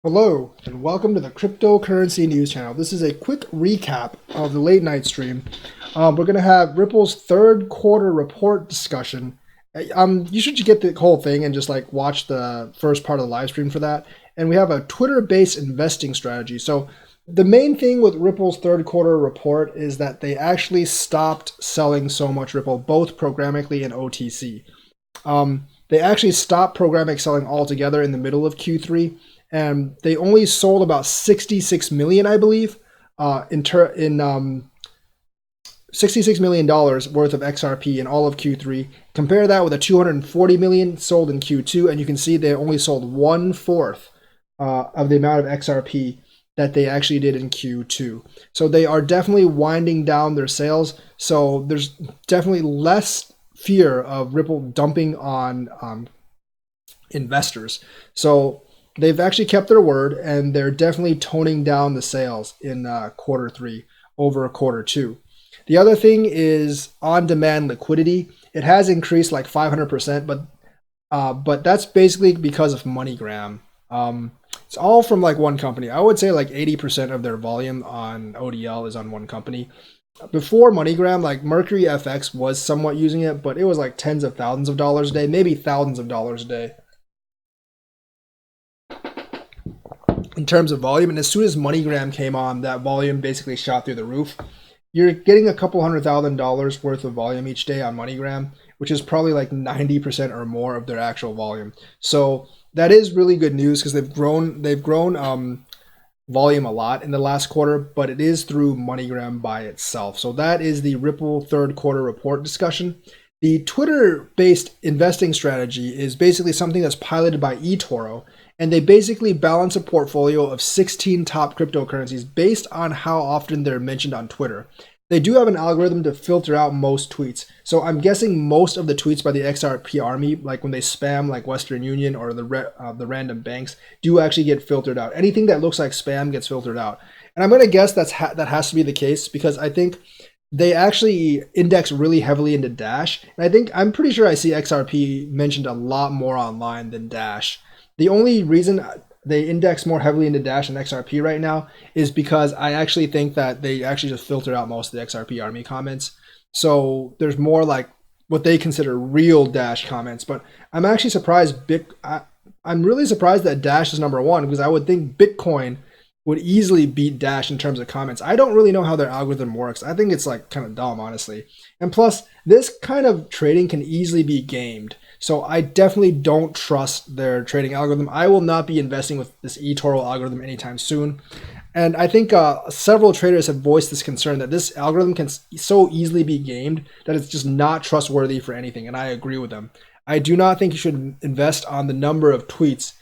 Hello, and welcome to the Cryptocurrency News Channel. This is a quick recap of the late night stream. We're going to have Ripple's third quarter report discussion. You should just get the whole thing and just like watch the first part of the live stream for that. And we have a Twitter-based investing strategy. So the main thing with Ripple's third quarter report is that they actually stopped selling so much Ripple, both programmatically and OTC. They actually stopped programmatic selling altogether in the middle of Q3. And they only sold about 66 million, I believe, $66 million worth of XRP in all of Q3. Compare that with a 240 million sold in Q2, and you can see they only sold 1/4 of the amount of XRP that they actually did in Q2. So they are definitely winding down their sales. So there's definitely less fear of Ripple dumping on investors. So they've actually kept their word, and they're definitely toning down the sales in quarter three over quarter two. The other thing is on-demand liquidity. It has increased like 500%, but that's basically because of MoneyGram. It's all from like one company. I would say like 80% of their volume on ODL is on one company. Before MoneyGram, like Mercury FX was somewhat using it, but it was like tens of thousands of dollars a day, maybe thousands of dollars a day in terms of volume. And as soon as MoneyGram came on, that volume basically shot through the roof. You're getting a couple $100,000 worth of volume each day on MoneyGram, which is probably like 90% or more of their actual volume. So that is really good news because they've grown volume a lot in the last quarter, but it is through MoneyGram by itself. So that is the Ripple third quarter report discussion. The Twitter-based investing strategy is basically something that's piloted by E-toro, and they basically balance a portfolio of 16 top cryptocurrencies based on how often they're mentioned on Twitter. They do have an algorithm to filter out most tweets. So I'm guessing most of the tweets by the XRP army, like when they spam like Western Union or the random banks, do actually get filtered out. Anything that looks like spam gets filtered out. And I'm going to guess that has to be the case because I think they actually index really heavily into Dash. And I'm pretty sure I see XRP mentioned a lot more online than Dash. The only reason they index more heavily into Dash and XRP right now is because I actually think that they actually just filtered out most of the XRP army comments. So there's more like what they consider real Dash comments. But I'm actually surprised. I'm really surprised that Dash is number one because I would think Bitcoin would easily beat Dash in terms of comments. I don't really know how their algorithm works. I think it's like kind of dumb, honestly. And plus, this kind of trading can easily be gamed. So I definitely don't trust their trading algorithm. I will not be investing with this eToro algorithm anytime soon. And I think several traders have voiced this concern that this algorithm can so easily be gamed that it's just not trustworthy for anything. And I agree with them. I do not think you should invest on the number of tweets,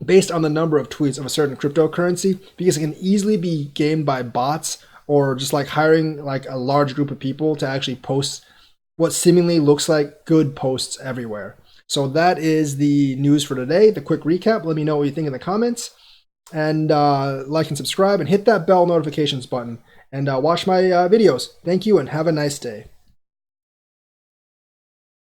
based on the number of tweets of a certain cryptocurrency, because it can easily be gamed by bots or just like hiring like a large group of people to actually post what seemingly looks like good posts everywhere. So that is the news for today, the quick recap. Let me know what you think in the comments, and like and subscribe and hit that bell notifications button, and watch my videos. Thank you and have a nice day.